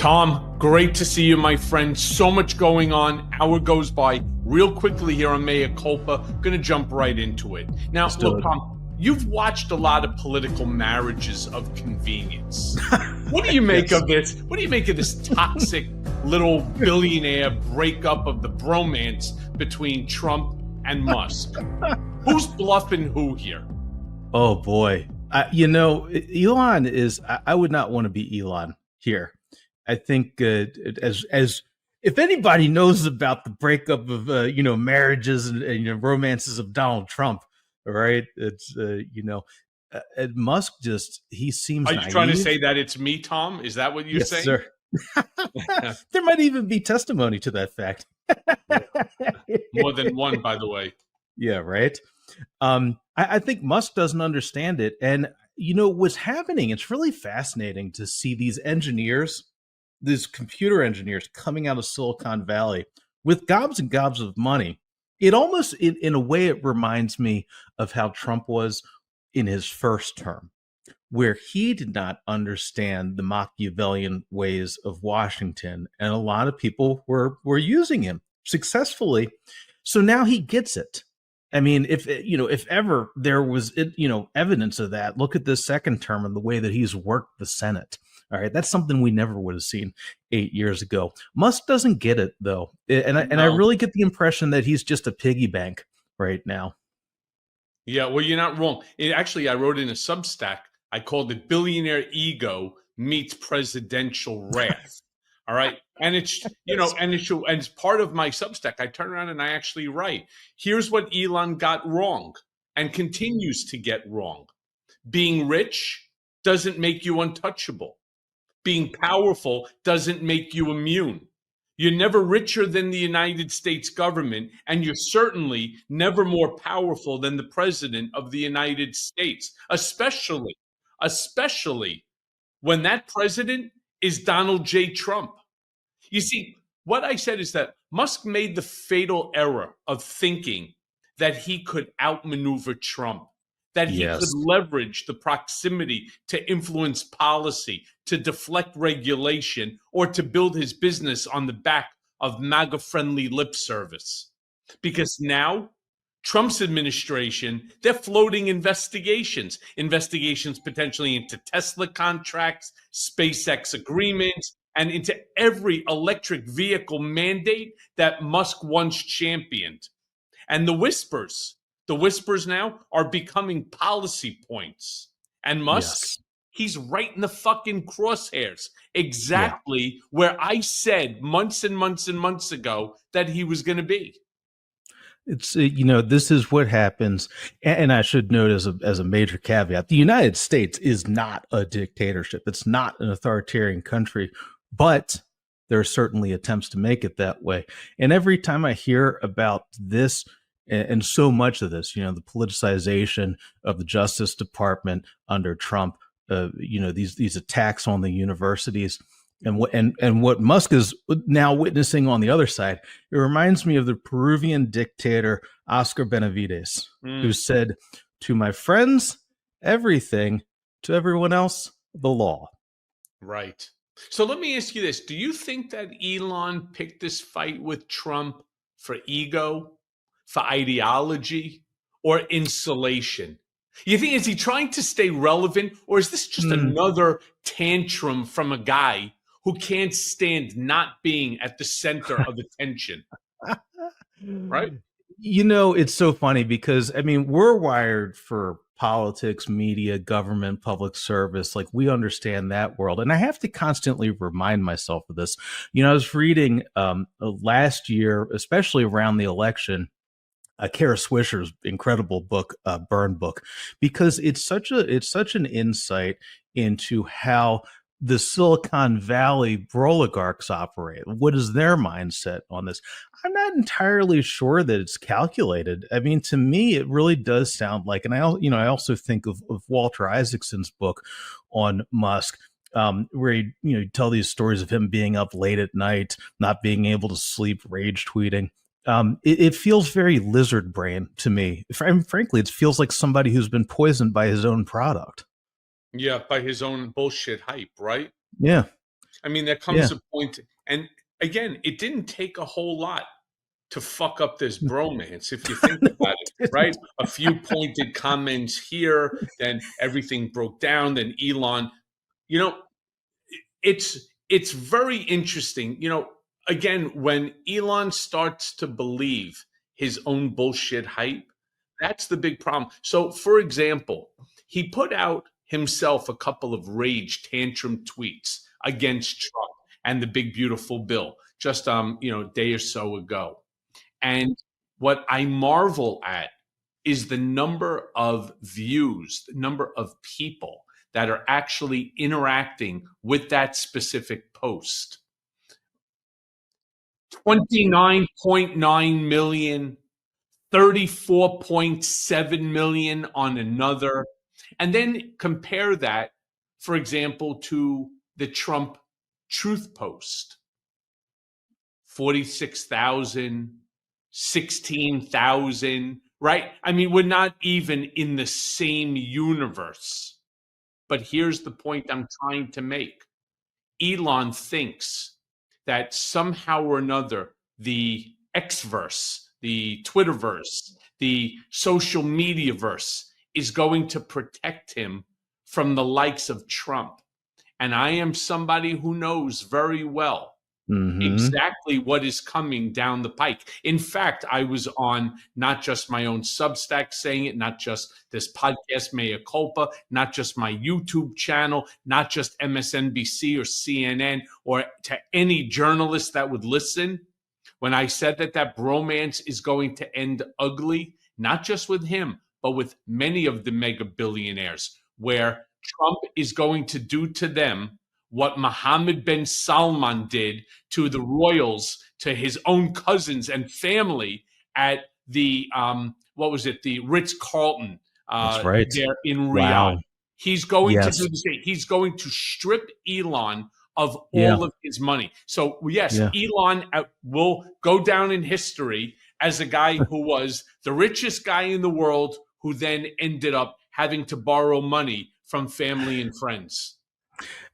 Tom, great to see you, my friend. So much going on. Hour goes by real quickly here on Mea Culpa. Gonna jump right into it. Now, look, Tom, you've watched a lot of political marriages of convenience. What do you make of this? What do you make of this toxic little billionaire breakup of the bromance between Trump and Musk? Who's bluffing who here? Oh, boy. Elon is, I would not want to be Elon here. I think as if anybody knows about the breakup of marriages and romances of Donald Trump, right? It's Musk he seems. Are you naive. trying to say that it's me, Tom? Is that what you're saying? Sir. There might even be testimony to that fact. More than one, by the way. Yeah, right. I think Musk doesn't understand it, and what's happening. It's really fascinating to see these engineers. These computer engineers coming out of Silicon Valley with gobs and gobs of money. It almost, in a way, it reminds me of how Trump was in his first term, where he did not understand the Machiavellian ways of Washington, and a lot of people were using him successfully. So now he gets it. I mean, if ever there was evidence of that, look at this second term and the way that he's worked the Senate. All right, that's something we never would have seen 8 years ago. Musk doesn't get it, though, and I really get the impression that he's just a piggy bank right now. Yeah, well, you're not wrong. I wrote in a Substack. I called it "Billionaire Ego Meets Presidential Wrath." All right, and it's and it's part of my Substack. I turn around and I actually write, "Here's what Elon got wrong and continues to get wrong: being rich doesn't make you untouchable. Being powerful doesn't make you immune. You're never richer than the United States government, and you're certainly never more powerful than the president of the United States, especially when that president is Donald J. Trump." You see, what I said is that Musk made the fatal error of thinking that he could outmaneuver Trump, that he could leverage the proximity to influence policy, to deflect regulation, or to build his business on the back of MAGA-friendly lip service. Because now, Trump's administration, they're floating investigations potentially into Tesla contracts, SpaceX agreements, and into every electric vehicle mandate that Musk once championed. And the whispers now are becoming policy points. And Musk, he's right in the fucking crosshairs, exactly where I said months and months and months ago that he was going to be. It's this is what happens, and I should note as a major caveat: the United States is not a dictatorship. It's not an authoritarian country, but there are certainly attempts to make it that way. And every time I hear about this, and so much of this, the politicization of the Justice Department under Trump, these attacks on the universities, and what Musk is now witnessing on the other side, it reminds me of the Peruvian dictator Oscar Benavides, who said, "To my friends, everything; to everyone else, the law." Right. So let me ask you this: do you think that Elon picked this fight with Trump for ego, for ideology, or insulation? You think, is he trying to stay relevant, or is this just another tantrum from a guy who can't stand not being at the center of attention? Right? It's so funny because, we're wired for politics, media, government, public service. Like, we understand that world. And I have to constantly remind myself of this. I was reading last year, especially around the election, Kara Swisher's incredible book, Burn Book, because it's such an insight into how the Silicon Valley oligarchs operate. What is their mindset on this? I'm not entirely sure that it's calculated. To me, it really does sound like, and I also think of Walter Isaacson's book on Musk, where you tell these stories of him being up late at night, not being able to sleep, rage tweeting. It feels very lizard brain to me. Frankly, it feels like somebody who's been poisoned by his own product. Yeah, by his own bullshit hype, right? Yeah. I mean, there Yeah. comes a point, and again, it didn't take a whole lot to fuck up this bromance, if you think No, about it it, right? didn't. A few pointed comments here, then everything broke down. Then Elon, you know, it's very interesting. Again, when Elon starts to believe his own bullshit hype, that's the big problem. So, for example, he put out himself a couple of rage tantrum tweets against Trump and the big beautiful bill just a day or so ago. And what I marvel at is the number of views, the number of people that are actually interacting with that specific post. 29.9 million, 34.7 million on another. And then compare that, for example, to the Trump truth post. 46,000, 16,000, right? I mean, we're not even in the same universe. But here's the point I'm trying to make. Elon thinks that somehow or another, the Xverse, the Twitterverse, the social media verse is going to protect him from the likes of Trump. And I am somebody who knows very well exactly what is coming down the pike. In fact, I was on not just my own Substack saying it, not just this podcast, Mea Culpa, not just my YouTube channel, not just MSNBC or CNN, or to any journalist that would listen. When I said that bromance is going to end ugly, not just with him, but with many of the mega billionaires, where Trump is going to do to them what Mohammed bin Salman did to the royals, to his own cousins and family at the the Ritz-Carlton That's right. there in Wow. Riyadh. He's going to Yes. do the same. He's going to strip Elon of Yeah. all of his money. So yes, Yeah. Elon will go down in history as a guy who was the richest guy in the world, who then ended up having to borrow money from family and friends.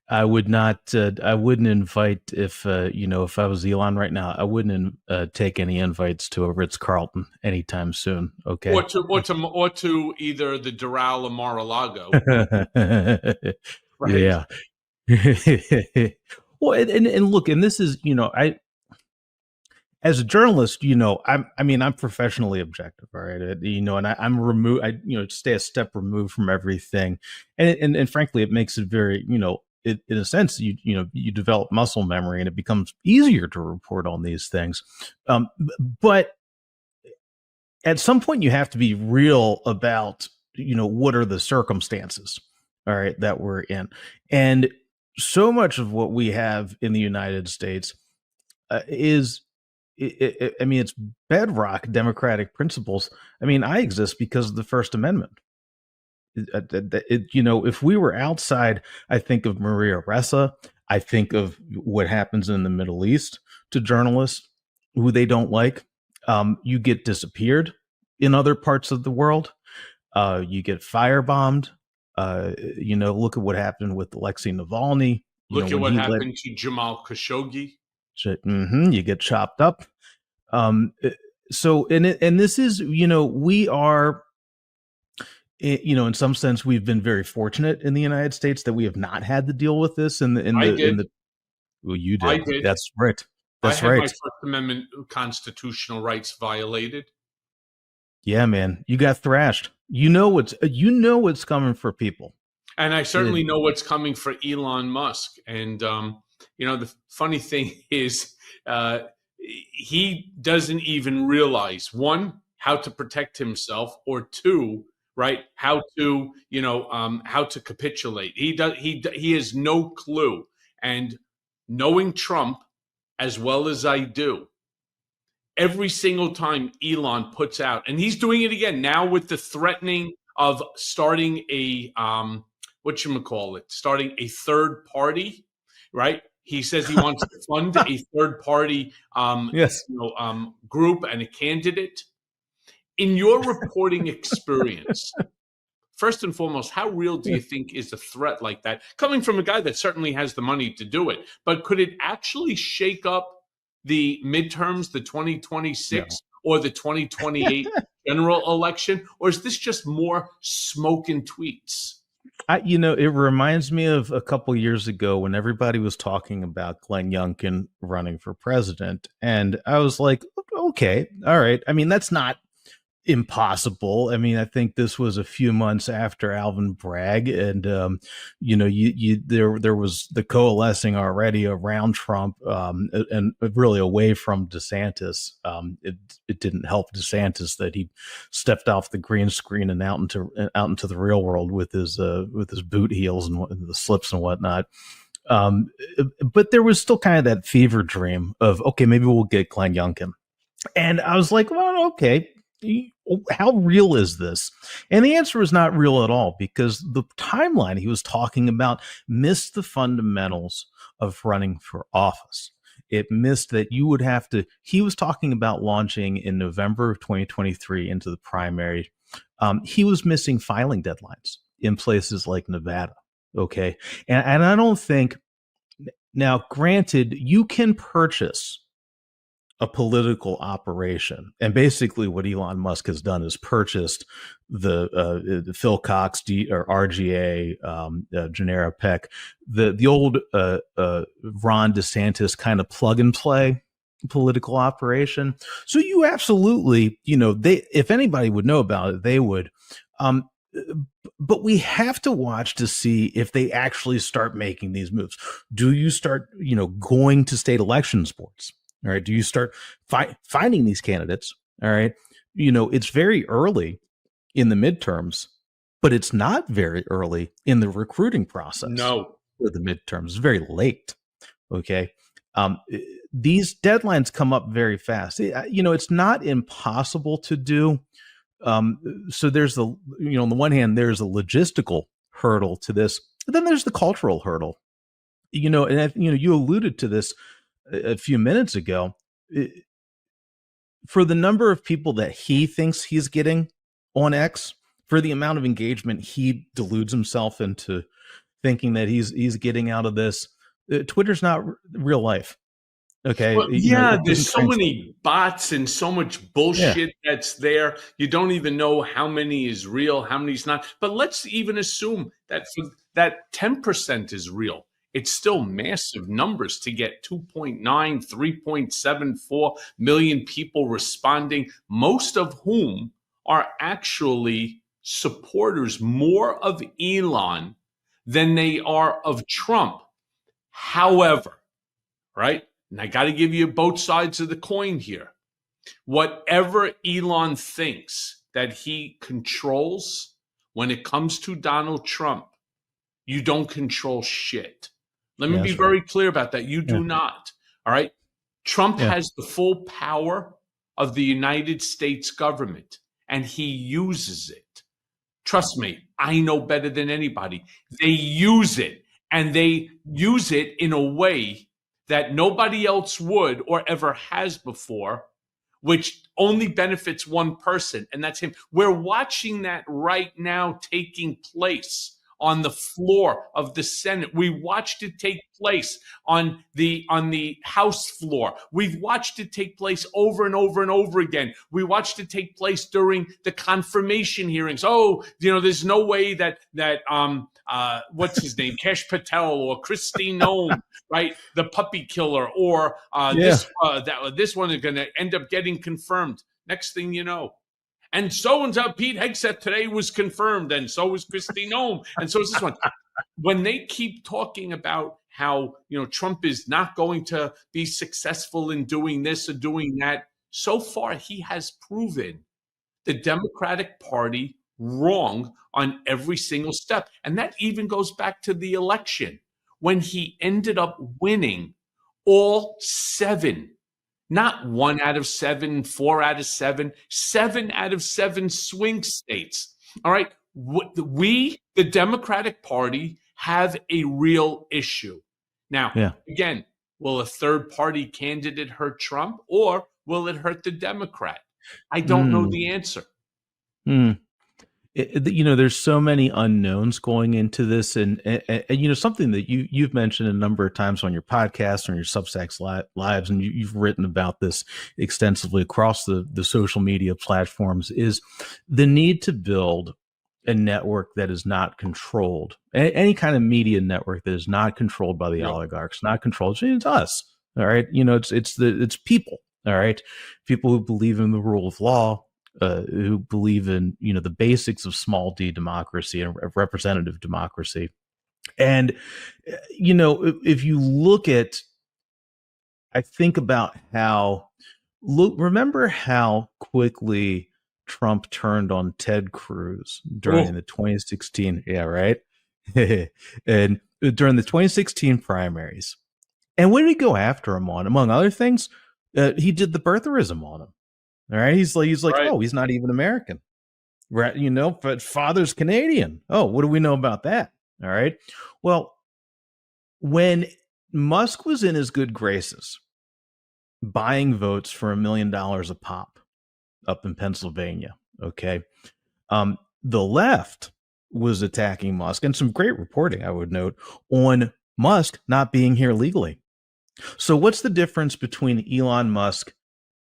I would not. I wouldn't invite if if I was Elon right now. I wouldn't take any invites to a Ritz Carlton anytime soon. Okay. Or to either the Doral or Mar-a-Lago. Right? Yeah. Well, and look, and this is I as a journalist, I'm professionally objective, all right, and I'm removed. I stay a step removed from everything, and frankly, it makes it very in a sense, you develop muscle memory, and it becomes easier to report on these things. But at some point, you have to be real about what are the circumstances, all right, that we're in, and so much of what we have in the United States is. It's bedrock democratic principles. I exist because of the First Amendment. If we were outside, I think of Maria Ressa. I think of what happens in the Middle East to journalists who they don't like. You get disappeared in other parts of the world. You get firebombed. Look at what happened with Alexei Navalny. Look at what happened to Jamal Khashoggi. You get chopped up. So, and this is, we are, in some sense, we've been very fortunate in the United States that we have not had to deal with this. Well, you did. I did. That's right. That's I had right. my First Amendment constitutional rights violated. Yeah, man, you got thrashed. You know what's coming for people. And I certainly know what's coming for Elon Musk. And, the funny thing is, he doesn't even realize, one, how to protect himself, or two, right, how to capitulate. He has no clue. And knowing Trump as well as I do, every single time Elon puts out, and he's doing it again now with the threatening of starting a starting a third party, right? He says he wants to fund a third party Yes. group and a candidate. In your reporting experience, first and foremost, how real do you think is a threat like that coming from a guy that certainly has the money to do it? But could it actually shake up the midterms, the 2026 or the 2028 general election? Or is this just more smoke and tweets? It reminds me of a couple years ago when everybody was talking about Glenn Youngkin running for president. And I was like, okay, all right. I mean, that's not impossible. I mean, I think this was a few months after Alvin Bragg, and there was the coalescing already around Trump, and really away from DeSantis. It didn't help DeSantis that he stepped off the green screen and out into the real world with his boot heels and the slips and whatnot. But there was still kind of that fever dream of, okay, maybe we'll get Glenn Youngkin. And I was like, well, okay, how real is this? And the answer is not real at all, because the timeline he was talking about missed the fundamentals of running for office. It missed that you would have to, he was talking about launching in November of 2023 into the primary. He was missing filing deadlines in places like Nevada. Okay. And I don't think, now granted, you can purchase a political operation, and basically what Elon Musk has done is purchased the Phil Cox or RGA, Genera Peck, the old Ron DeSantis kind of plug and play political operation. So you absolutely, if anybody would know about it, they would. But we have to watch to see if they actually start making these moves. Do you start, going to state elections boards? All right. Do you start finding these candidates? All right. It's very early in the midterms, but it's not very early in the recruiting process. No. For the midterms. It's very late. Okay. These deadlines come up very fast. It's not impossible to do. So there's on the one hand, there's a logistical hurdle to this, but then there's the cultural hurdle. You alluded to this a few minutes ago. For the number of people that he thinks he's getting on X, for the amount of engagement he deludes himself into thinking that he's getting out of this, Twitter's not real life. Okay. Well, there's so many bots and so much bullshit that's there. You don't even know how many is real, how many is not. But let's even assume that 10% is real. It's still massive numbers to get 2.9, 3.74 million people responding, most of whom are actually supporters more of Elon than they are of Trump. However, right? And I got to give you both sides of the coin here. Whatever Elon thinks that he controls, when it comes to Donald Trump, you don't control shit. Let me be very clear about that. You do not. All right. Trump has the full power of the United States government, and he uses it. Trust me, I know better than anybody. They use it, and they use it in a way that nobody else would or ever has before, which only benefits one person, and that's him. We're watching that right now taking place on the floor of the Senate. We watched it take place on the House floor. We've watched it take place over and over and over again. We watched it take place during the confirmation hearings. Oh, there's no way that what's his name, Kesh Patel or Christine Nome, right, the puppy killer, or this one is going to end up getting confirmed. Next thing you know. And so-and-so, Pete Hegseth today was confirmed, and so was Christine Nome, and so is this one. When they keep talking about how, Trump is not going to be successful in doing this or doing that, so far he has proven the Democratic Party wrong on every single step. And that even goes back to the election when he ended up winning all 7. Not 1 out of 7, 4 out of 7, 7 out of 7 swing states. All right. We, the Democratic Party, have a real issue. Now, again, will a third party candidate hurt Trump, or will it hurt the Democrat? I don't know the answer. there's so many unknowns going into this, and something that you've mentioned a number of times on your podcast, on your Substacks lives, and you've written about this extensively across the social media platforms, is the need to build a network that is not controlled, any kind of media network that is not controlled by the oligarchs, not controlled. It's us, all right. It's people, all right, people who believe in the rule of law. Who believe in the basics of small d democracy and representative democracy. And if you look at, I think about remember how quickly Trump turned on Ted Cruz during the 2016 and during the 2016 primaries. And what did he go after him on? Among other things, he did the birtherism on him. All right. He's like, right. Oh, he's not even American. Right. But father's Canadian. Oh, what do we know about that? All right. Well, when Musk was in his good graces, buying votes for $1 million a pop up in Pennsylvania. Okay. The left was attacking Musk, and some great reporting, I would note, on Musk not being here legally. So what's the difference between Elon Musk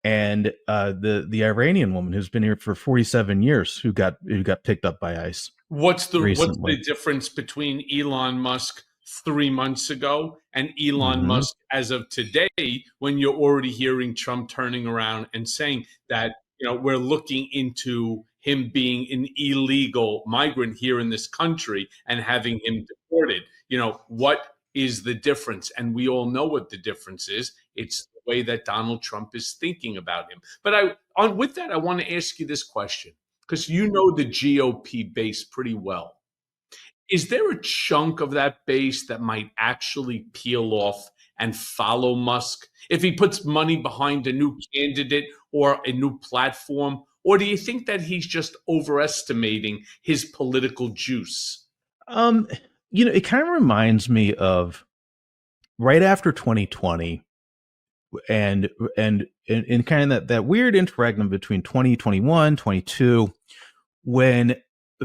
and the Iranian woman who's been here for 47 years, who got picked up by ICE? What's the difference between Elon Musk 3 months ago and Elon Musk as of today, when you're already hearing Trump turning around and saying that we're looking into him being an illegal migrant here in this country and having him deported? What is the difference? And we all know what the difference is. It's the way that Donald Trump is thinking about him. But with that, I want to ask you this question, because you know the GOP base pretty well. Is there a chunk of that base that might actually peel off and follow Musk if he puts money behind a new candidate or a new platform? Or do you think that he's just overestimating his political juice? It kind of reminds me of right after 2020 and kind of that weird interregnum between 2021, 22, when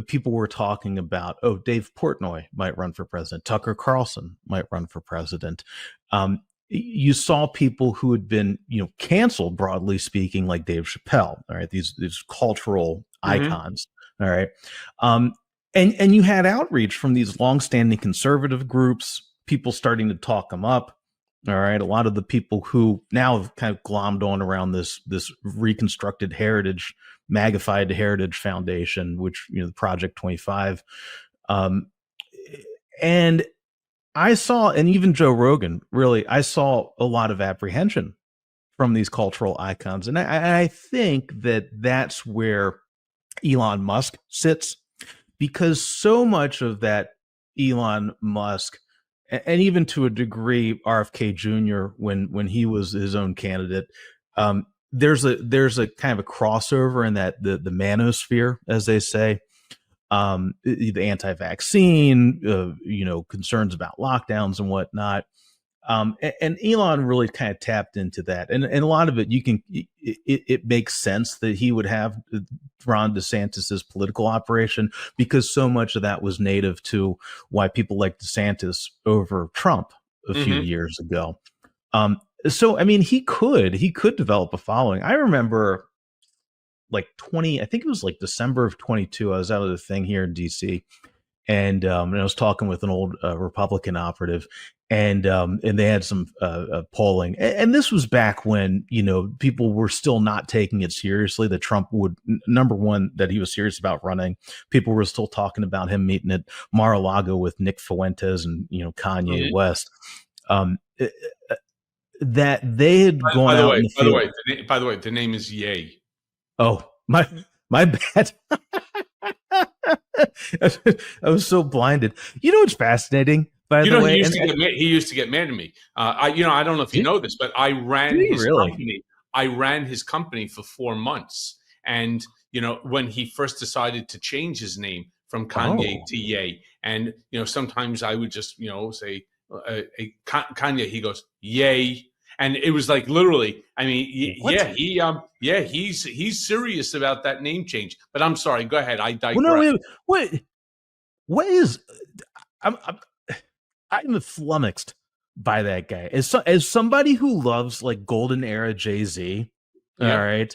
people were talking about, Dave Portnoy might run for president, Tucker Carlson might run for president. You saw people who had been, canceled, broadly speaking, like Dave Chappelle, all right, these cultural icons, all right. And you had outreach from these longstanding conservative groups, people starting to talk them up. All right. A lot of the people who now have kind of glommed on around this reconstructed heritage, magnified heritage foundation, which, the Project 25. And I saw, and even Joe Rogan, really, I saw a lot of apprehension from these cultural icons. And I think that that's where Elon Musk sits, because so much of that Elon Musk, and even to a degree RFK Jr. when he was his own candidate, there's a kind of a crossover in that the manosphere, as they say, the anti-vaccine, concerns about lockdowns and whatnot. And Elon really kind of tapped into that, and a lot of it it makes sense that he would have Ron DeSantis's political operation, because so much of that was native to why people like DeSantis over Trump a few years ago. So I mean, he could develop a following. I remember I think it was like December of 22. I was out at a thing here in DC, and I was talking with an old Republican operative, and they had some polling, and this was back when people were still not taking it seriously that Trump would, number one, that he was serious about running. People were still talking about him meeting at Mar-a-Lago with Nick Fuentes and Kanye West. That they had gone out. By the way, the name is Ye. Oh, my bad. I was so blinded. It's fascinating. By the way, he used to get mad at me. I don't know if you know this, but I ran his company. I ran his company for 4 months, and when he first decided to change his name from Kanye to Ye, and sometimes I would just say Kanye. He goes Yay, And it was like literally, I mean, What? he's serious about that name change. But I'm sorry, go ahead. I Well, no, digress. what is? I'm flummoxed by that guy. As somebody who loves like golden era Jay-Z, all Yeah. right,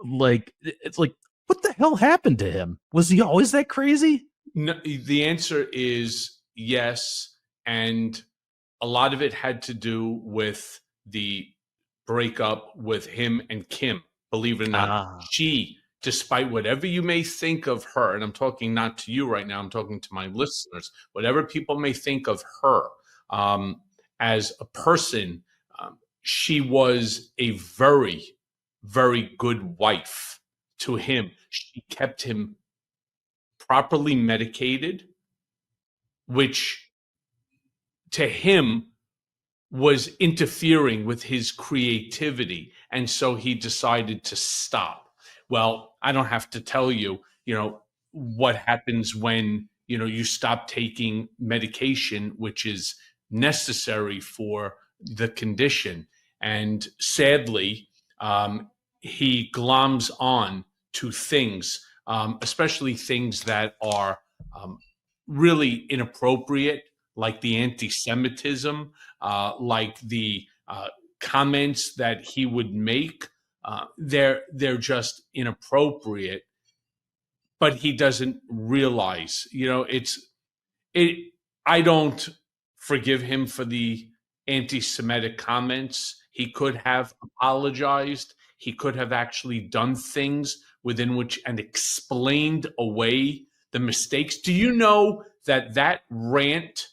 like it's like, what the hell happened to him? Was he always that crazy? No, the answer is yes, and a lot of it had to do with the breakup with him and Kim. Believe it or not, Ah, she, despite whatever you may think of her, and I'm talking not to you right now, I'm talking to my listeners, whatever people may think of her as a person, she was a very, very good wife to him. She kept him properly medicated, which to him was interfering with his creativity. And so he decided to stop. Well, I don't have to tell you, what happens when, you stop taking medication, which is necessary for the condition. And sadly, he gloms on to things, especially things that are really inappropriate, like the anti-Semitism, like the comments that he would make. They're just inappropriate, but he doesn't realize. It. I don't forgive him for the anti-Semitic comments. He could have apologized. He could have actually done things within which and explained away the mistakes. Do you know that rant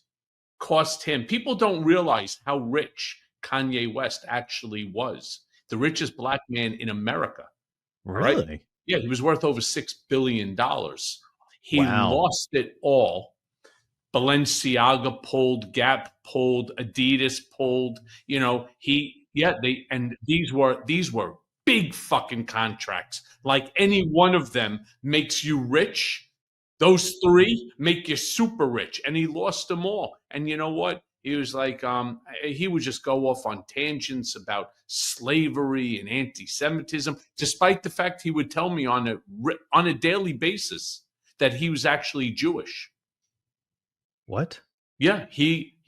cost him? People don't realize how rich Kanye West actually was. The richest black man in America. All right. really? Yeah, he was worth over $6 billion. He Wow. lost it all. Balenciaga pulled, Gap pulled, Adidas pulled. These were big fucking contracts. Like any one of them makes you rich. Those three make you super rich, and he lost them all. And you know what? He was like, he would just go off on tangents about slavery and anti-Semitism, despite the fact he would tell me on a daily basis that he was actually Jewish. What? Yeah,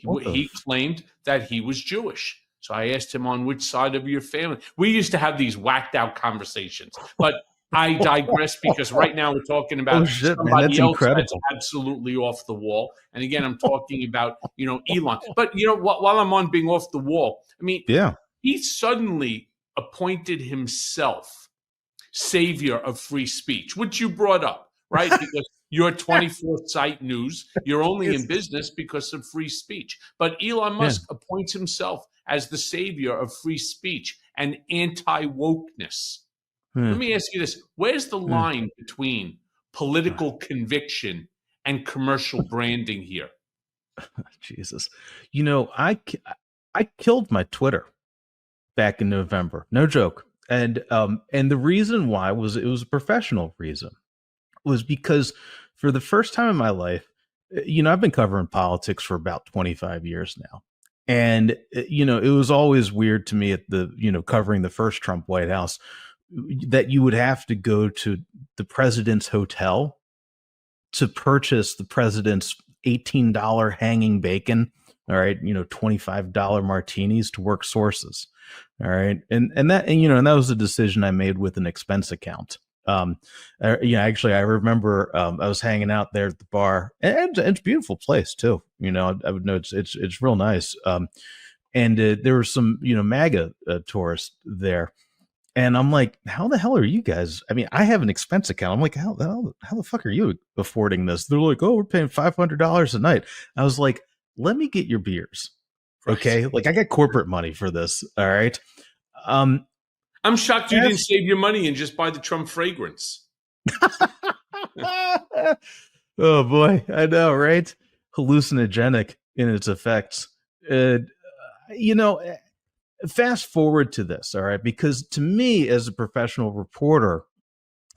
What the? he claimed that he was Jewish. So I asked him, on which side of your family. We used to have these whacked out conversations, but I digress, because right now we're talking Oh about shit, man, that's somebody else that's incredible. absolutely off the wall. And again, I'm talking about, Elon. But, while I'm on being off the wall, I mean, Yeah. he suddenly appointed himself savior of free speech, which you brought up, right? Because you're 24 site news. You're only in business because of free speech. But Elon Yeah. Musk appoints himself as the savior of free speech and anti-wokeness. Yeah. Let me ask you this. Where's the line between political conviction and commercial branding here? Jesus. I killed my Twitter back in November. No joke. And the reason why was, it was a professional reason. Was because for the first time in my life, I've been covering politics for about 25 years now. And it was always weird to me at the, covering the first Trump White House, that you would have to go to the president's hotel to purchase the president's $18 hanging bacon, all right, $25 martinis to work sources. All right. And that was a decision I made with an expense account. Actually, I remember I was hanging out there at the bar, and it's a beautiful place too. I would know it's real nice. And there were some MAGA tourists there, and I'm like, how the hell are you guys? I mean, I have an expense account. I'm like, how the fuck are you affording this? They're like, oh, we're paying $500 a night. I was like, let me get your beers, okay? Like, I got corporate money for this. All right. I'm shocked you didn't save your money and just buy the Trump fragrance. Oh boy, I know, right? Hallucinogenic in its effects. Fast forward to this, all right? Because to me, as a professional reporter,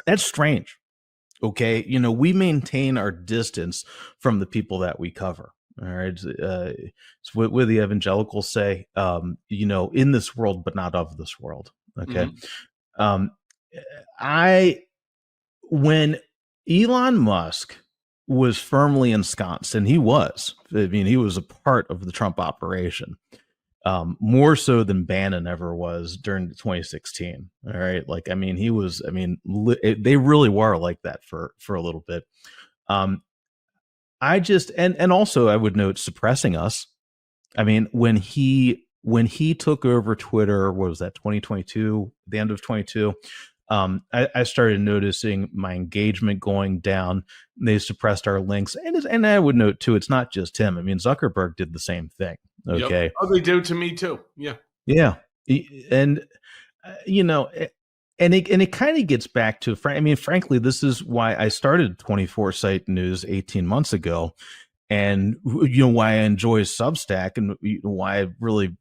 that's strange. Okay, we maintain our distance from the people that we cover. All right. It's what the evangelicals say, in this world, but not of this world. Okay. Mm-hmm. Um, when Elon Musk was firmly ensconced, and he was a part of the Trump operation, more so than Bannon ever was during 2016. All right. They really were like that for a little bit. And also I would note suppressing us. I mean, when he took over Twitter, what was that, 2022, the end of 22? I started noticing my engagement going down. They suppressed our links, and I would note too, it's not just him. I mean, Zuckerberg did the same thing. Okay, Yep. Oh, they do to me too. Yeah, yeah, and and it kind of gets back to, frankly, this is why I started 24 Site News 18 months ago, and why I enjoy Substack, and why I really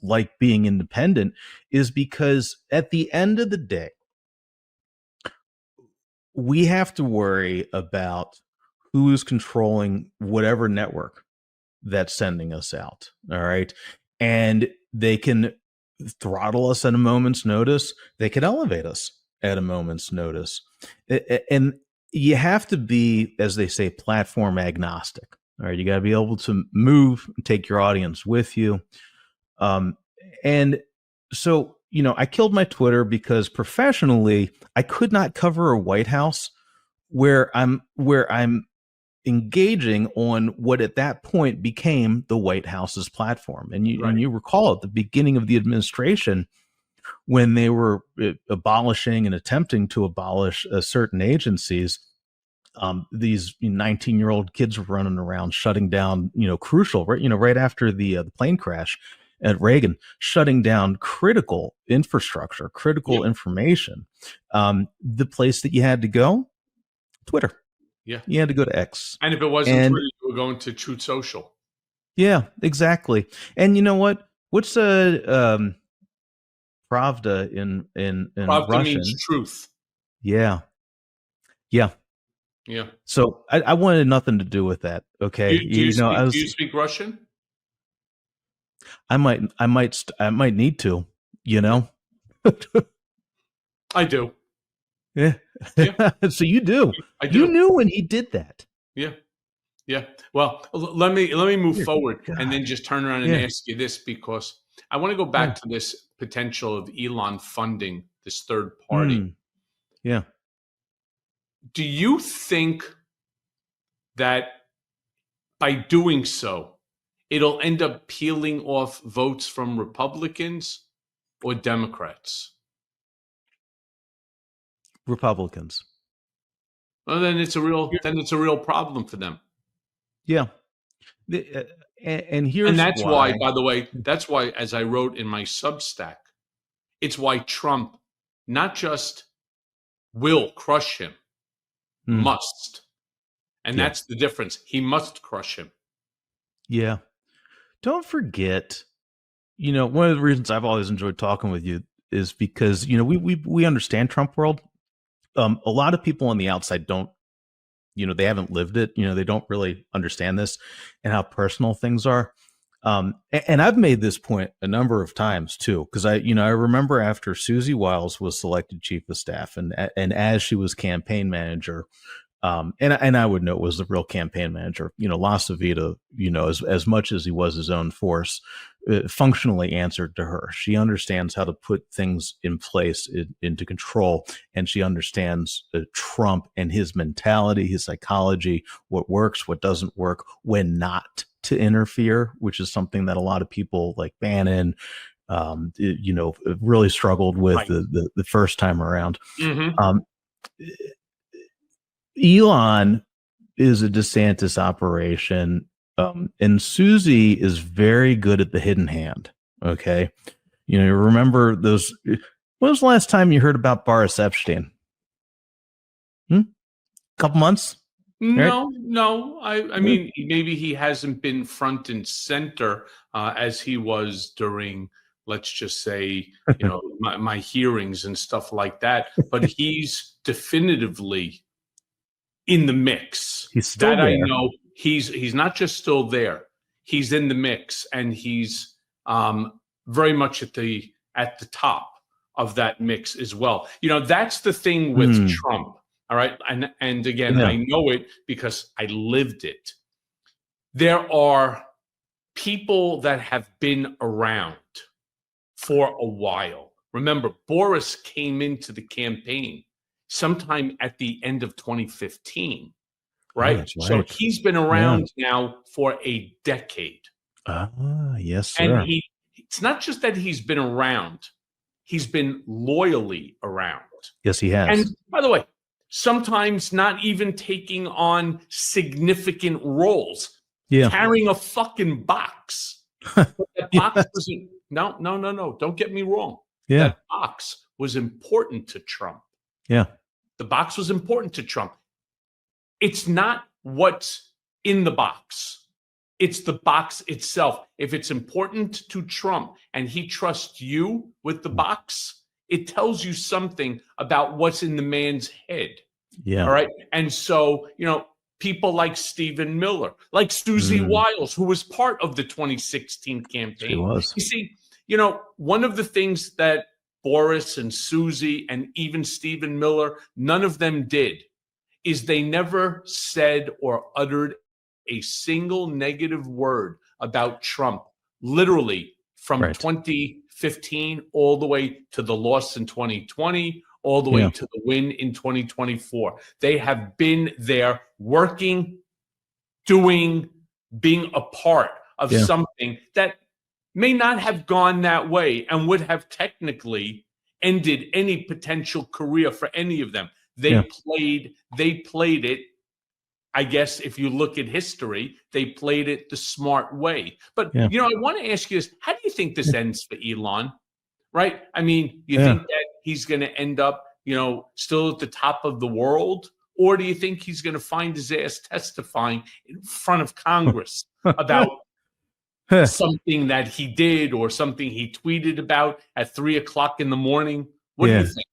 like being independent, is because at the end of the day, we have to worry about who is controlling whatever network that's sending us out. All right. And they can throttle us at a moment's notice. They can elevate us at a moment's notice. And you have to be, as they say, platform agnostic. All right. You got to be able to move and take your audience with you. And so, I killed my Twitter because professionally, I could not cover a White House where I'm engaging on what at that point became the White House's platform. And you recall at the beginning of the administration, when they were abolishing and attempting to abolish certain agencies, these 19-year-old kids were running around shutting down, crucial, right after the plane crash at Reagan, shutting down critical infrastructure, critical information. The place that you had to go, Twitter. Yeah. You had to go to X. And if it wasn't Twitter, you were going to Truth Social. Yeah, exactly. And you know what? What's Pravda in Pravda Russian? means truth. Yeah. Yeah. Yeah. So I wanted nothing to do with that. Okay. Do you speak Russian? I might need to, I do. Yeah. So you do. I do. You knew when he did that. Yeah. Yeah. Well, let me move forward and then just turn around and ask you this, because I want to go back to this potential of Elon funding this third party. Yeah. Do you think that by doing so, it'll end up peeling off votes from Republicans or Democrats? Republicans. Well, then it's a real problem for them. Yeah. And that's why, by the way, that's why, as I wrote in my Substack, it's why Trump not just will crush him, must. And that's the difference. He must crush him. Yeah. Don't forget, one of the reasons I've always enjoyed talking with you is because, we understand Trump world. A lot of people on the outside don't, they haven't lived it. They don't really understand this and how personal things are. And I've made this point a number of times too, because I remember after Susie Wiles was selected chief of staff, and as she was campaign manager, and I would note was the real campaign manager, Lassa Vita, as much as he was his own force, functionally answered to her. She understands how to put things in place into control, and she understands Trump and his mentality, his psychology, what works, what doesn't work, when not to interfere, which is something that a lot of people like Bannon, really struggled with the first time around. Elon is a DeSantis operation, and Susie is very good at the hidden hand. Okay, remember those? When was the last time you heard about Boris Epstein? Couple months? No. I mean, maybe he hasn't been front and center as he was during, let's just say, my hearings and stuff like that. But he's definitively in the mix. He's still there. I know he's not just still there. He's in the mix, and he's very much at the top of that mix as well. That's the thing with Trump. All right. And again, I know it because I lived it. There are people that have been around for a while. Remember, Boris came into the campaign sometime at the end of 2015, right? Right. So he's been around now for a decade. Yes, sir. And it's not just that he's been around, he's been loyally around. Yes, he has. And by the way, sometimes not even taking on significant roles, carrying a fucking box. But that box wasn't, no, don't get me wrong. That box was important to Trump. Yeah. The box was important to Trump. It's not what's in the box. It's the box itself. If it's important to Trump and he trusts you with the box, it tells you something about what's in the man's head. Yeah. All right. And so, people like Stephen Miller, like Susie Wiles, who was part of the 2016 campaign. She was. You see, one of the things that Boris and Susie and even Stephen Miller, none of them did, is they never said or uttered a single negative word about Trump, literally from 2015 all the way to the loss in 2020, all the way to the win in 2024. They have been there working, doing, being a part of something that may not have gone that way and would have technically ended any potential career for any of them. They played it. I guess if you look at history, they played it the smart way. But, I want to ask you this. How do you think this ends for Elon? Right? I mean, you think that he's going to end up, still at the top of the world? Or do you think he's going to find his ass testifying in front of Congress about something that he did or something he tweeted about at 3:00 in the morning? What do you think?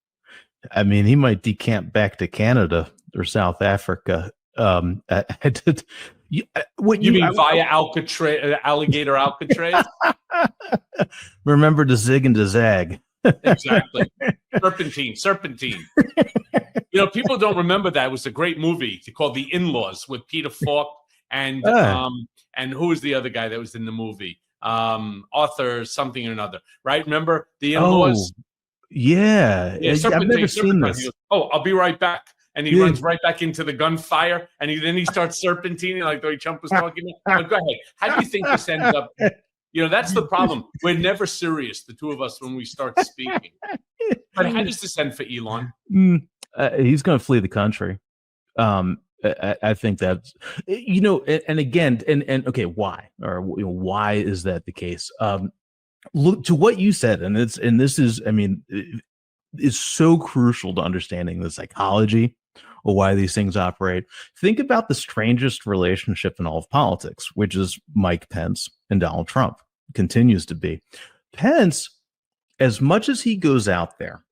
I mean, he might decamp back to Canada or South Africa. You mean via Alcatraz, Alligator Alcatraz? Remember to zig and to zag. Exactly. Serpentine. People don't remember that. It was a great movie called The In-Laws with Peter Falk and who was the other guy that was in the movie? Arthur something or another, right? Remember The In-Laws? Oh, yeah. I've never seen this. Goes, I'll be right back. And he runs right back into the gunfire, and then he starts serpentining like the way Trump was talking about. But go ahead. How do you think this ends up? That's the problem. We're never serious, the two of us, when we start speaking. But how does this end for Elon? He's going to flee the country. I think that's, and again, and okay, why? Or why is that the case? Look to what you said, and this is, I mean, is so crucial to understanding the psychology or why these things operate. Think about the strangest relationship in all of politics, which is Mike Pence and Donald Trump. Continues to be. Pence, as much as he goes out there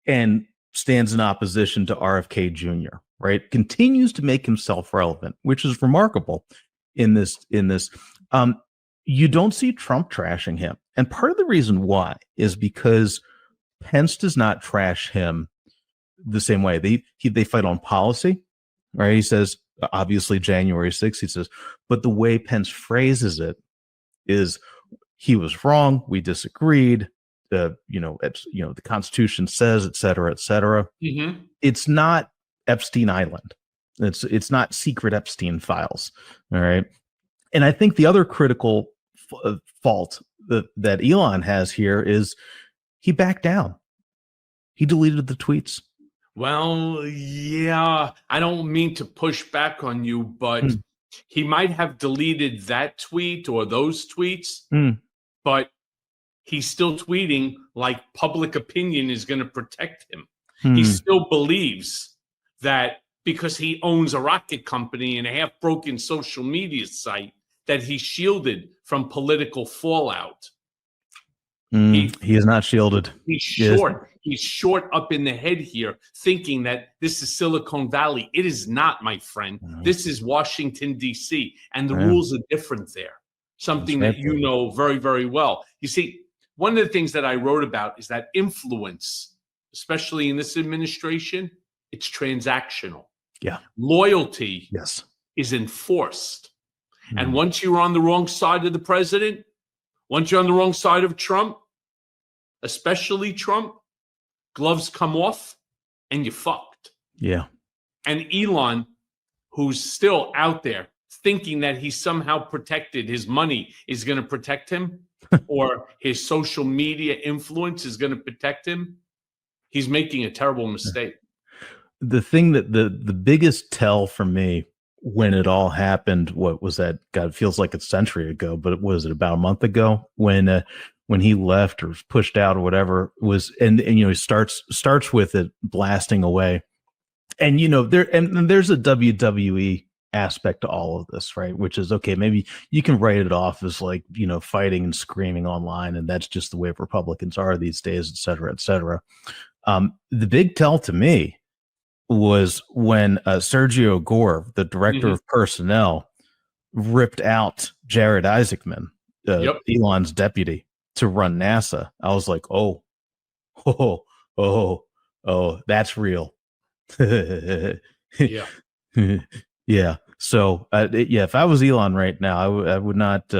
and stands in opposition to RFK Jr., right, continues to make himself relevant, which is remarkable in this. You don't see Trump trashing him. And part of the reason why is because Pence does not trash him the same way. They fight on policy, right? He says, obviously, January 6th, he says, but the way Pence phrases it is, he was wrong, we disagreed, the Constitution says, et cetera, et cetera. Mm-hmm. It's not Epstein Island. It's not secret Epstein files, all right? And I think the other critical fault that Elon has here is he backed down. He deleted the tweets. Well, yeah, I don't mean to push back on you, but he might have deleted that tweet or those tweets, but he's still tweeting like public opinion is going to protect him. He still believes that because he owns a rocket company and a half-broken social media site that he's shielded from political fallout. He is not shielded. He's short. He's short up in the head here, thinking that this is Silicon Valley. It is not, my friend. This is Washington, D.C., and the rules are different there. Something that you know very, very well. You see, one of the things that I wrote about is that influence, especially in this administration, it's transactional. Yeah. Loyalty is enforced. And once you're on the wrong side of the president, once you're on the wrong side of Trump, especially Trump, gloves come off and you're fucked. Yeah. And Elon, who's still out there thinking that he's somehow protected, his money is going to protect him, or his social media influence is going to protect him, he's making a terrible mistake. The thing that the biggest tell for me when it all happened, what was that? God, it feels like a century ago, but was it about a month ago when he left or was pushed out or whatever was, and you know, he starts with it blasting away, and you know, there's a WWE aspect to all of this, right? Which is, okay, maybe you can write it off as like, you know, fighting and screaming online, and that's just the way Republicans are these days, et cetera, et cetera. The big tell to me was when Sergio Gore, the director of personnel, ripped out Jared Isaacman, Elon's deputy, to run NASA. I was like, oh, that's real. Yeah. So, if I was Elon right now, I would not.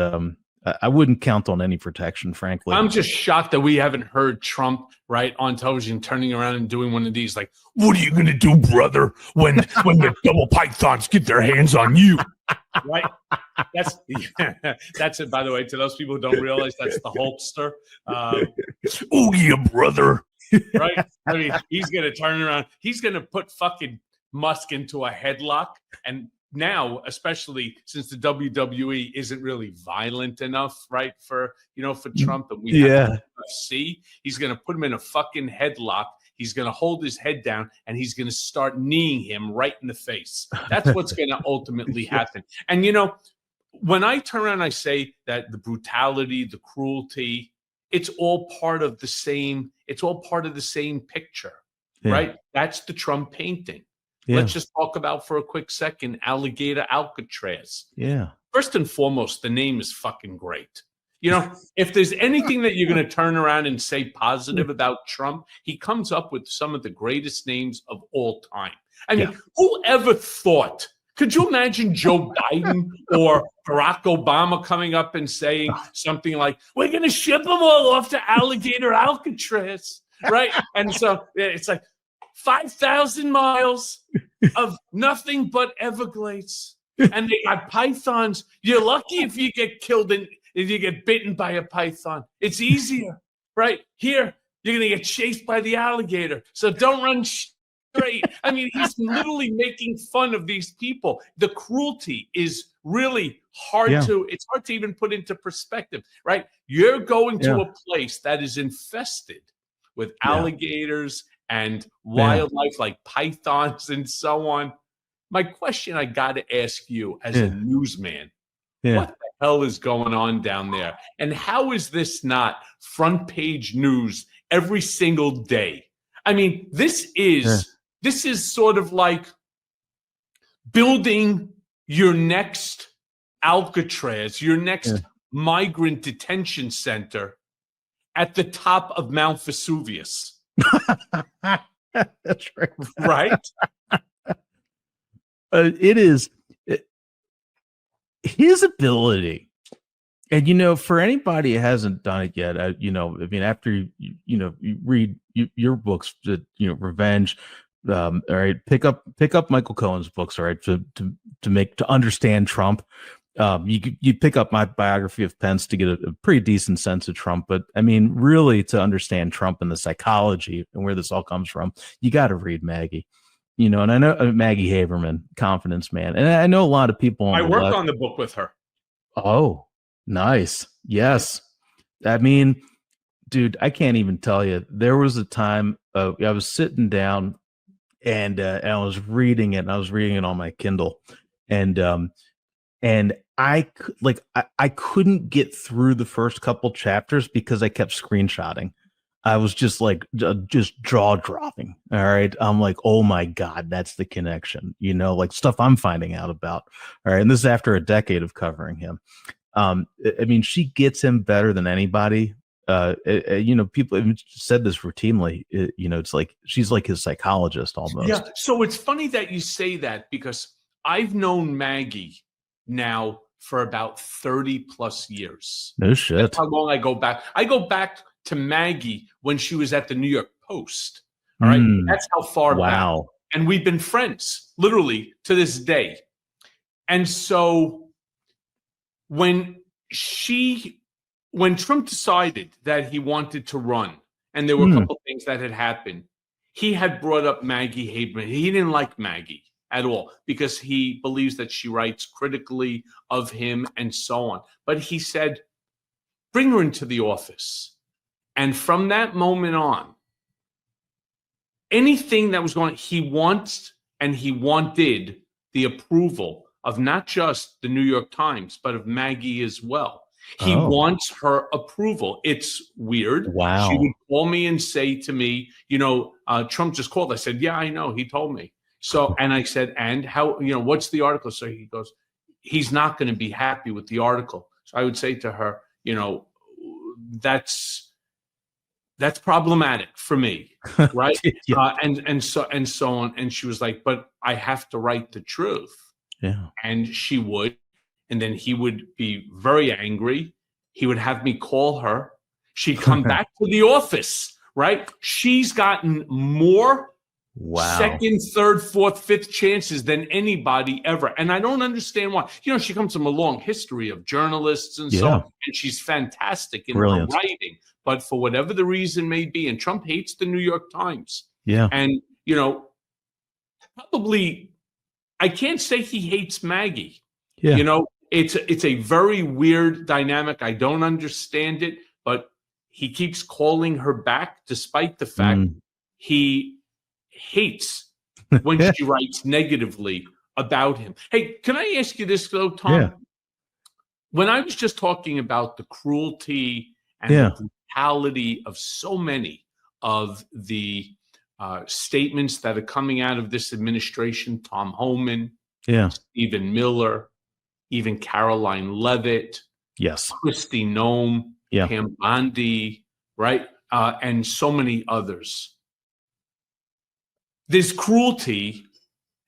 I wouldn't count on any protection, frankly. I'm just shocked that we haven't heard Trump right on television turning around and doing one of these, like, "What are you going to do, brother, when the double pythons get their hands on you?" Right? That's it. By the way, to those people who don't realize, that's the Hulkster. Oh yeah, brother. Right? I mean, he's going to turn around. He's going to put fucking Musk into a headlock, and now, especially since the WWE isn't really violent enough, right, for Trump, and we have UFC, he's going to put him in a fucking headlock. He's going to hold his head down, and he's going to start kneeing him right in the face. That's what's going to ultimately happen. And when I turn around and I say that the brutality, the cruelty, it's all part of the same. It's all part of the same picture, right? That's the Trump painting. Let's just talk about for a quick second Alligator Alcatraz. Yeah. First and foremost, the name is fucking great. If there's anything that you're going to turn around and say positive about Trump, he comes up with some of the greatest names of all time. I mean, whoever thought? Could you imagine Joe Biden or Barack Obama coming up and saying something like, "We're going to ship them all off to Alligator Alcatraz," right? And so it's like 5,000 miles of nothing but Everglades, and they got pythons. You're lucky if you get killed and if you get bitten by a python. It's easier, right? Here, you're going to get chased by the alligator, so don't run straight. I mean, he's literally making fun of these people. The cruelty is really hard it's hard to even put into perspective, right? You're going to a place that is infested with alligators and wildlife like pythons and so on. My question I got to ask you as a newsman, what the hell is going on down there? And how is this not front page news every single day? I mean, this is sort of like building your next Alcatraz, your next migrant detention center at the top of Mount Vesuvius. That's right. Right? It is his ability. And, for anybody who hasn't done it yet, I mean, after you read your books, Revenge, all right, pick up Michael Cohen's books, all right, to understand Trump. You pick up my biography of Pence to get a pretty decent sense of Trump, but I mean, really, to understand Trump and the psychology and where this all comes from, you got to read Maggie. And I know Maggie Haberman, Confidence Man, and I know a lot of people. I worked on the book with her. Oh, nice. Yes. I mean, dude, I can't even tell you. There was a time I was sitting down and I was reading it. And I was reading it on my Kindle, and and I couldn't get through the first couple chapters because I kept screenshotting. I was just like just jaw dropping. All right, I'm like, oh my god, that's the connection, like stuff I'm finding out about. All right, and this is after a decade of covering him. I mean, she gets him better than anybody. People have said this routinely. It's like she's like his psychologist almost. Yeah. So it's funny that you say that, because I've known Maggie now for about 30 plus years. No shit. That's how long I go back. I go back to Maggie when she was at the New York Post. All right. That's how far back. And we've been friends literally to this day. And so when Trump decided that he wanted to run, and there were a couple things that had happened, he had brought up Maggie Haberman. He didn't like Maggie at all because he believes that she writes critically of him and so on. But he said, bring her into the office. And from that moment on, anything that was going, he wanted the approval of not just the New York Times, but of Maggie as well. He wants her approval. It's weird. Wow. She would call me and say to me, Trump just called. I said, yeah, I know. He told me. So, and I said, and how, what's the article? So he goes, he's not going to be happy with the article. So I would say to her, that's problematic for me. Right. Yeah. And so on. And she was like, but I have to write the truth. Yeah. And she would. And then he would be very angry. He would have me call her. She'd come back to the office, right? She's gotten more second, third, fourth, fifth chances than anybody ever. And I don't understand why. She comes from a long history of journalists and so on, and she's fantastic in her writing. But for whatever the reason may be, and Trump hates the New York Times. Yeah. And, probably, I can't say he hates Maggie. Yeah. It's a very weird dynamic. I don't understand it, but he keeps calling her back despite the fact he hates when she writes negatively about him. Hey, can I ask you this though, Tom? Yeah. When I was just talking about the cruelty and the brutality of so many of the statements that are coming out of this administration, Tom Homan, Stephen Miller, even Caroline Leavitt, Kristi Noem, Pam Bondi, right? And so many others. There's cruelty,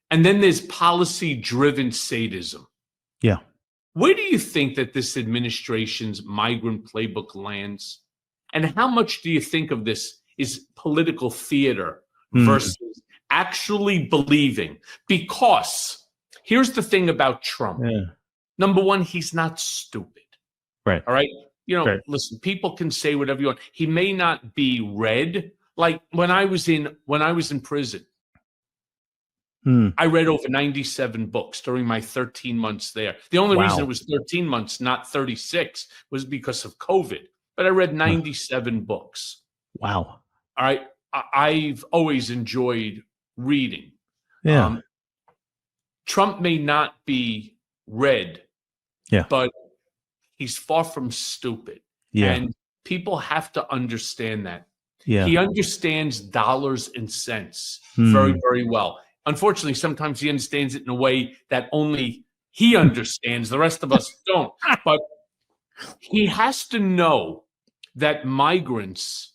and then there's policy-driven sadism. Yeah. Where do you think that this administration's migrant playbook lands? And how much do you think of this is political theater versus actually believing? Because here's the thing about Trump. Number one, he's not stupid. Right. All right. Listen, people can say whatever you want. He may not be read. Like when I was in prison, I read over 97 books during my 13 months there. The only reason it was 13 months, not 36, was because of COVID. But I read 97 books. Wow. All right. I've always enjoyed reading. Yeah. Trump may not be read, but he's far from stupid. Yeah. And people have to understand that. Yeah. He understands dollars and cents very, very well. Unfortunately, sometimes he understands it in a way that only he understands. The rest of us don't. But he has to know that migrants,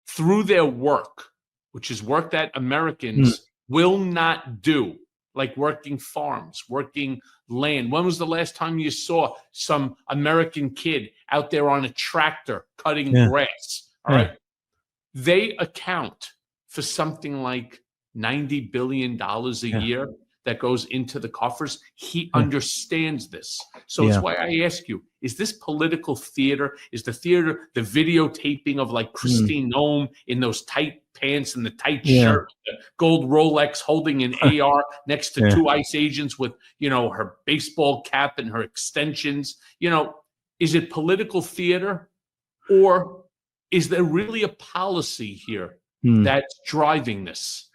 through their work, which is work that Americans will not do, like working farms, working land. When was the last time you saw some American kid out there on a tractor cutting grass? All right. They account for something like $90 billion a year that goes into the coffers. He understands this. So it's why I ask you, is this political theater? Is the theater the videotaping of like Kristi Noem in those tight pants and the tight shirt, the gold Rolex, holding an AR next to two ICE agents with, her baseball cap and her extensions? Is it political theater, or is there really a policy here that's driving this?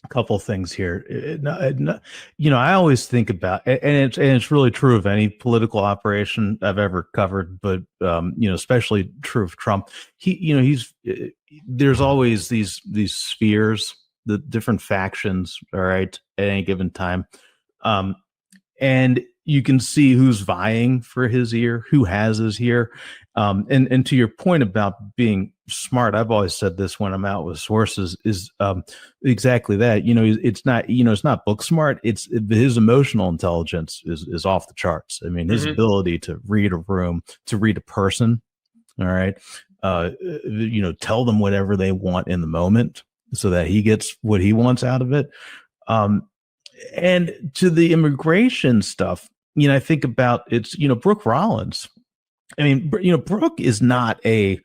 couple things here. I always think about, and it's really true of any political operation I've ever covered, but especially true of Trump. There's always these spheres, the different factions, all right, at any given time, and you can see who's vying for his ear, who has his ear. And to your point about being smart, I've always said this when I'm out with sources is exactly that. It's not book smart. It's his emotional intelligence is off the charts. I mean, his ability to read a room, to read a person. All right. Tell them whatever they want in the moment so that he gets what he wants out of it. And to the immigration stuff, I think about it's, Brooke Rollins. I mean, Brooke is not a,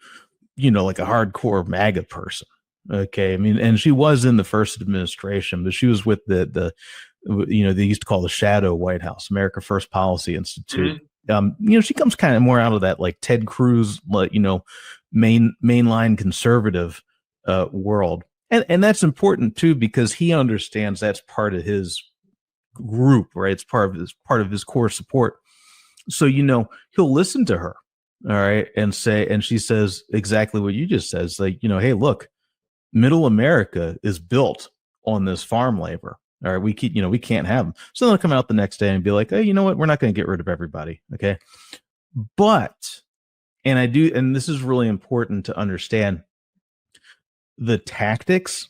like a hardcore MAGA person. Okay. I mean, and she was in the first administration, but she was with they used to call the shadow White House, America First Policy Institute. She comes kind of more out of that, like Ted Cruz, mainline conservative world. And that's important too, because he understands that's part of his group, right? It's part of his core support. So, he'll listen to her. All right. And she says exactly what you just said. It's like, hey, look, middle America is built on this farm labor. All right. We can't have them. So they'll come out the next day and be like, hey, you know what? We're not going to get rid of everybody. Okay. But, and this is really important to understand, the tactics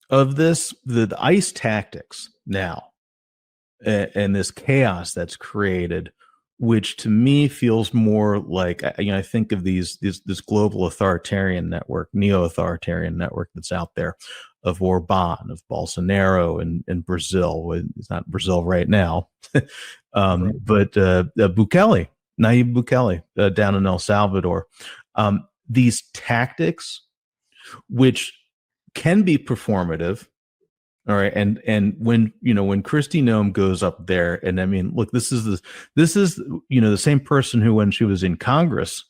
of this, the ICE tactics now, and this chaos that's created, which to me feels more like, I think of this global authoritarian network, neo-authoritarian network that's out there, of Orban, of Bolsonaro in Brazil. It's not Brazil right now, but Bukele, Nayib Bukele, down in El Salvador. These tactics, which can be performative. All right. And when Kristi Noem goes up there, and I mean, look, this is the same person who, when she was in Congress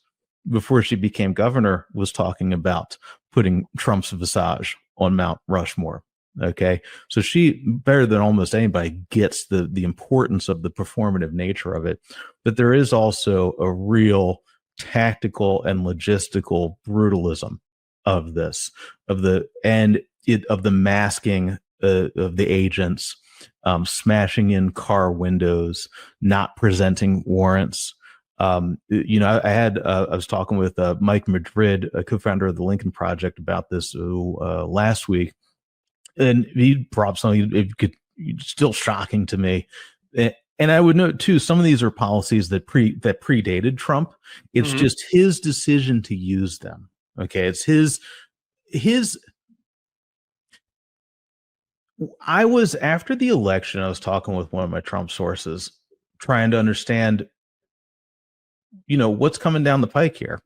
before she became governor, was talking about putting Trump's visage on Mount Rushmore. Okay. So she, better than almost anybody, gets the importance of the performative nature of it. But there is also a real tactical and logistical brutalism of this, of the masking of the agents, smashing in car windows, not presenting warrants. I was talking with Mike Madrid, a co-founder of the Lincoln Project, about this last week, and he brought something still shocking to me. And I would note too, some of these are policies that predated Trump. It's just his decision to use them. Okay, it's his. I was, after the election, I was talking with one of my Trump sources, trying to understand, what's coming down the pike here.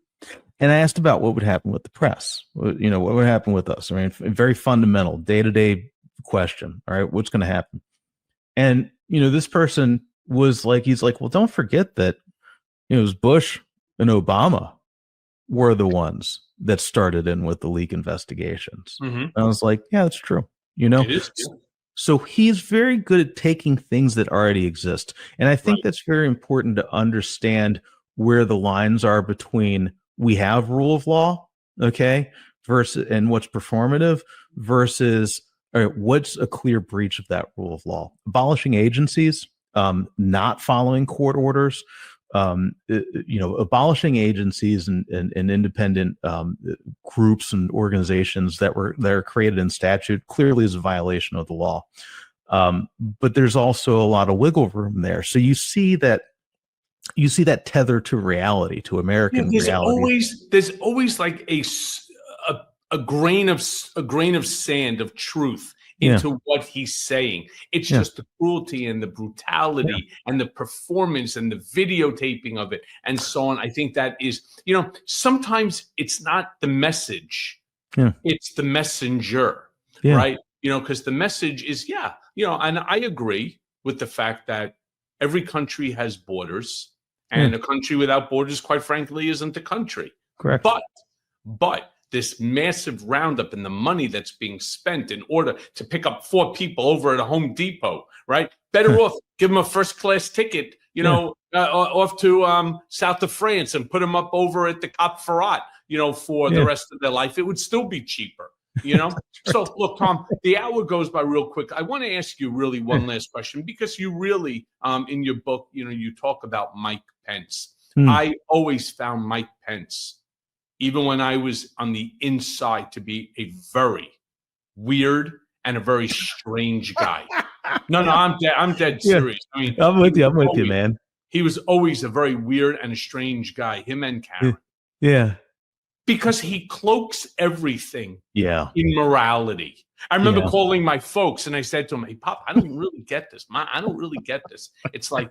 And I asked about what would happen with the press. What would happen with us? I mean, very fundamental, day-to-day question. All right, what's going to happen? And, this person was like, he's like, well, don't forget that, it was Bush and Obama were the ones that started in with the leak investigations. And I was like, yeah, that's true. It is, yeah. So he's very good at taking things that already exist. And I think that's very important to understand where the lines are between we have rule of law, okay, versus, and what's performative versus, all right, what's a clear breach of that rule of law? Abolishing agencies, not following court orders, abolishing agencies and independent groups and organizations that are created in statute clearly is a violation of the law. But there's also a lot of wiggle room there. So you see that tether to reality, to American reality. There's always like a grain of sand of truth into what he's saying. It's just the cruelty and the brutality and the performance and the videotaping of it and so on. I think that is, sometimes it's not the message, it's the messenger, right? Because the message is, and I agree with the fact that every country has borders, and a country without borders, quite frankly, isn't a country. Correct. But this massive roundup and the money that's being spent in order to pick up 4 people over at a Home Depot, right? Better off give them a first-class ticket, off to south of France and put them up over at the Cap Ferrat, for the rest of their life. It would still be cheaper, So look, Tom, the hour goes by real quick. I want to ask you really one last question, because you really, in your book, you talk about Mike Pence. I always found Mike Pence, even when I was on the inside, to be a very weird and a very strange guy. No, I'm dead serious. I mean, I'm with you, man. He was always a very weird and a strange guy, him and Karen. Yeah. Because he cloaks everything in morality. I remember calling my folks and I said to him, "Hey, Pop, I don't really get this. Ma, I don't really get this." It's like,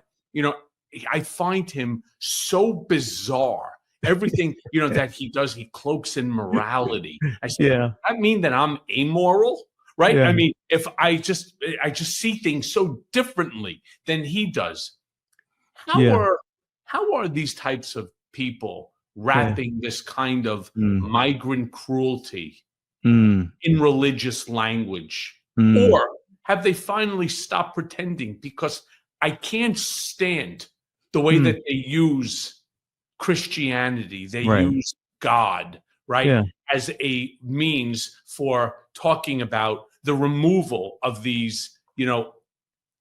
I find him so bizarre. Everything, that he does, he cloaks in morality. I said, does that mean that I'm amoral? Right? I mean, if I just see things so differently than he does. How are these types of people wrapping this kind of migrant cruelty in religious language? Or have they finally stopped pretending? Because I can't stand the way that they use Christianity. They use God, as a means for talking about the removal of these,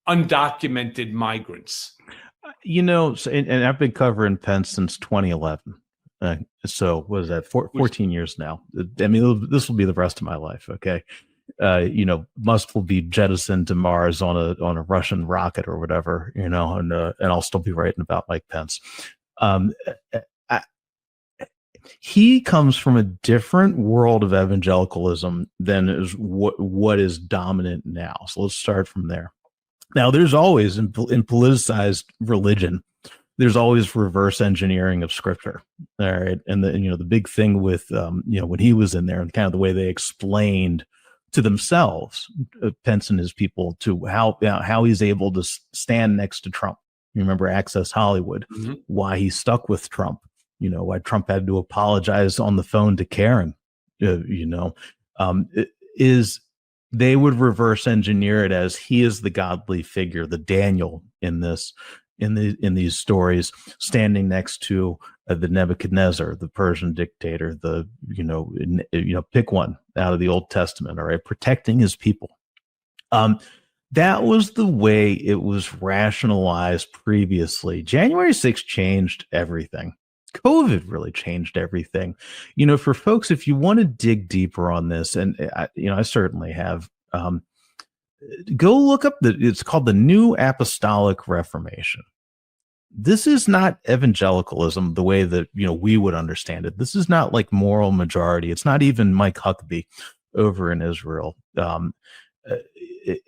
undocumented migrants. And I've been covering Pence since 2011. So what is that? 14 years now. I mean, this will be the rest of my life. Okay. Musk will be jettisoned to Mars on a Russian rocket or whatever, and I'll still be writing about Mike Pence. He comes from a different world of evangelicalism than is what is dominant now. So let's start from there. Now, there's always in politicized religion, there's always reverse engineering of scripture. All right. And the big thing with, when he was in there and kind of the way they explained to themselves, Pence and his people, to how he's able to stand next to Trump. You remember Access Hollywood, why he stuck with Trump, why Trump had to apologize on the phone to Karen, is they would reverse engineer it as he is the godly figure, the Daniel in these stories, standing next to the Nebuchadnezzar, the Persian dictator, pick one out of the Old Testament, all right, protecting his people. That was the way it was rationalized previously. January 6th changed everything. COVID really changed everything. For folks, if you want to dig deeper on this, and I certainly have, go look up it's called the New Apostolic Reformation. This is not evangelicalism the way that, we would understand it. This is not like moral majority. It's not even Mike Huckabee over in Israel.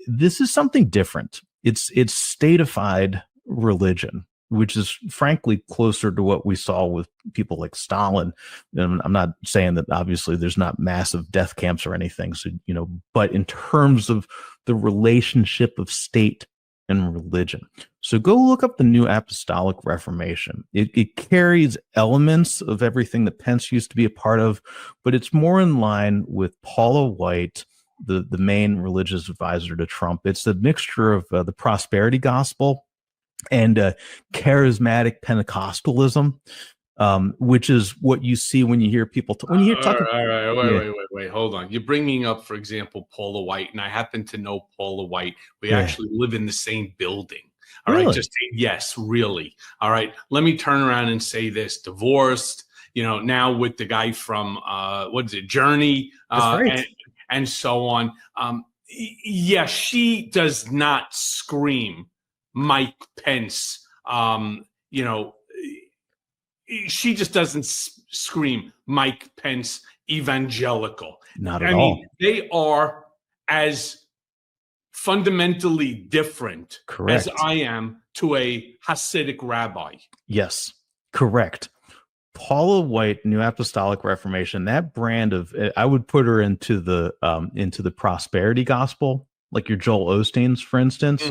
This is something different. It's statified religion, which is frankly closer to what we saw with people like Stalin. And I'm not saying that obviously there's not massive death camps or anything. So, but in terms of the relationship of state and religion. So go look up the New Apostolic Reformation. It carries elements of everything that Pence used to be a part of, but it's more in line with Paula White, the main religious advisor to Trump. It's a mixture of the prosperity gospel and charismatic Pentecostalism, which is what you see when you hear people when you hear talking. All right, wait, hold on. You're bringing up, for example, Paula White, and I happen to know Paula White. We actually live in the same building. All right, just yes, really. All right, let me turn around and say this: divorced. Now with the guy from what is it, Journey, and so on. She does not scream Mike Pence. She just doesn't scream Mike Pence evangelical. Not at all. They are as fundamentally different as I am to a Hasidic rabbi. Yes, correct. Paula White, New Apostolic Reformation, that brand of, I would put her into the prosperity gospel, like your Joel Osteen's, for instance.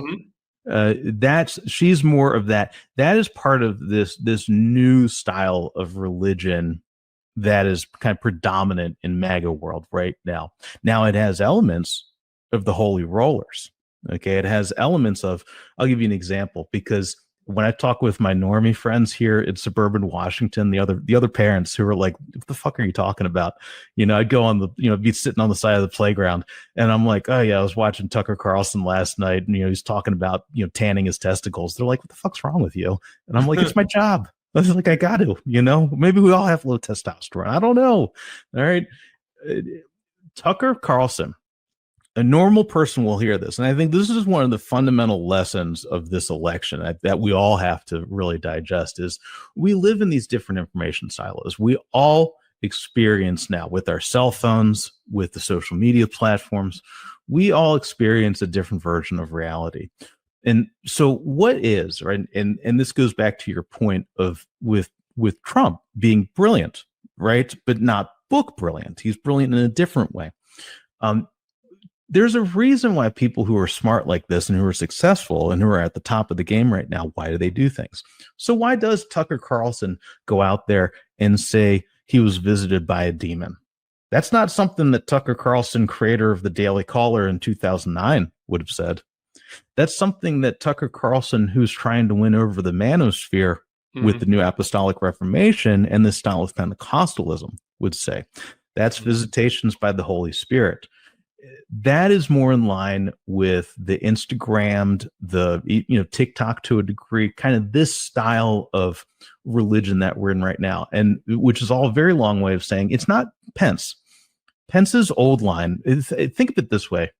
She's more of that. That is part of this new style of religion that is kind of predominant in MAGA world right now. Now it has elements of the holy rollers. Okay, it has elements of, I'll give you an example, because when I talk with my normie friends here in suburban Washington, the other parents who are like, what the fuck are you talking about? I'd go on be sitting on the side of the playground and I'm like, oh yeah, I was watching Tucker Carlson last night and, he's talking about, tanning his testicles. They're like, what the fuck's wrong with you? And I'm like, it's my job. I was like, I got to, maybe we all have low testosterone. I don't know. All right. Tucker Carlson, a normal person will hear this. And I think this is one of the fundamental lessons of this election that we all have to really digest is we live in these different information silos. We all experience now with our cell phones, with the social media platforms, we all experience a different version of reality. And so what is, right? And this goes back to your point of with Trump being brilliant, right? But not book brilliant. He's brilliant in a different way. There's a reason why people who are smart like this and who are successful and who are at the top of the game right now, why do they do things? So why does Tucker Carlson go out there and say he was visited by a demon? That's not something that Tucker Carlson, creator of the Daily Caller in 2009, would have said. That's something that Tucker Carlson, who's trying to win over the manosphere with the New Apostolic Reformation and the style of Pentecostalism, would say. That's visitations by the Holy Spirit. That is more in line with the Instagrammed, the TikTok to a degree, kind of this style of religion that we're in right now, and which is all a very long way of saying it's not Pence. Pence's old line, think of it this way: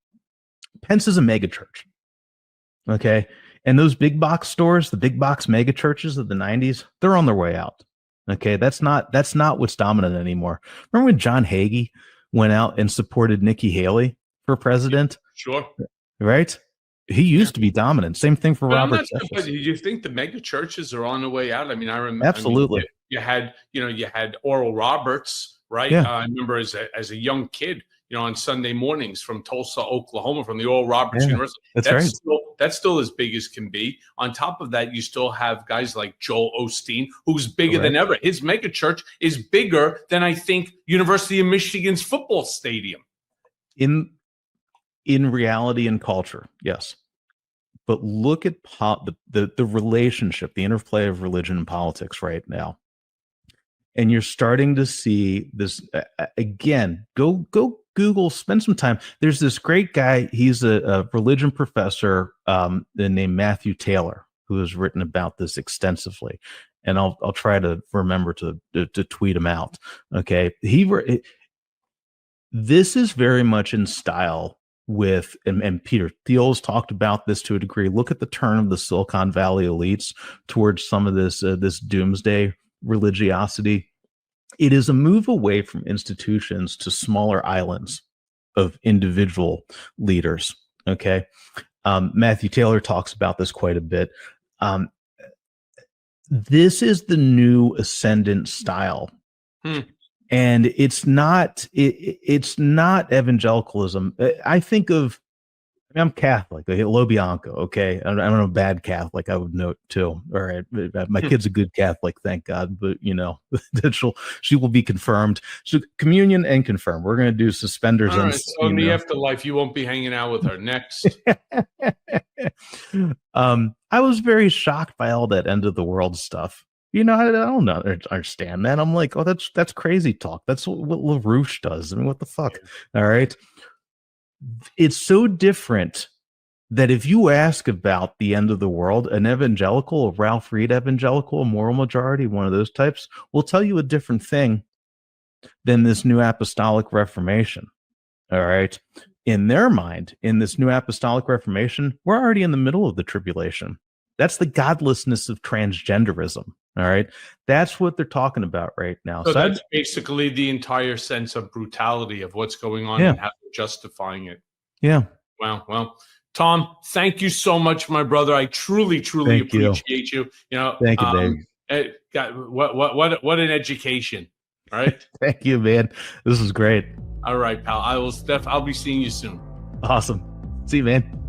Pence is a mega church, okay, and those big box stores, the big box mega churches of the '90s, they're on their way out. Okay, that's not what's dominant anymore. Remember when John Hagee went out and supported Nikki Haley for president? Sure. Right? He used to be dominant. Same thing for Robert Sessions. But do you think the mega churches are on the way out? I mean, I remember. Absolutely. You had Oral Roberts, right? Yeah. I remember as a young kid, on Sunday mornings from Tulsa, Oklahoma, from the Oral Roberts University. That's right. That's still as big as can be. On top of that, you still have guys like Joel Osteen, who's bigger than ever. His mega church is bigger than, I think, University of Michigan's football stadium. In reality and culture, yes. But look at the relationship, the interplay of religion and politics right now. And you're starting to see this again. Go Google, spend some time. There's this great guy. He's a religion professor named Matthew Taylor, who has written about this extensively. And I'll try to remember to tweet him out. Okay, this is very much in style with, and Peter Thiel's talked about this to a degree. Look at the turn of the Silicon Valley elites towards some of this doomsday religiosity. It is a move away from institutions to smaller islands of individual leaders. Okay. Matthew Taylor talks about this quite a bit. This is the new Ascendant style. And it's not evangelicalism. I think of, I'm Catholic, LoBianco, okay? I'm a bad Catholic, I would note too. All right, my kid's a good Catholic, thank God, but she will be confirmed. So communion and confirmed. We're going to do suspenders. All right, so in the afterlife, you won't be hanging out with her. Next. I was very shocked by all that end of the world stuff. I don't understand that. I'm like, oh, that's crazy talk. That's what LaRouche does. I mean, what the fuck? All right. It's so different that if you ask about the end of the world, an evangelical, a Ralph Reed evangelical, a moral majority, one of those types, will tell you a different thing than this New Apostolic Reformation. All right. In their mind, in this New Apostolic Reformation, we're already in the middle of the tribulation. That's the godlessness of transgenderism. All right. That's what they're talking about right now. So that's basically the entire sense of brutality of what's going on and how they're justifying it. Yeah. Wow. Well, Tom, thank you so much, my brother. I truly appreciate you. Thank you, Dave. What an education. All right. Thank you, man. This is great. All right, pal. I'll be seeing you soon. Awesome. See you, man.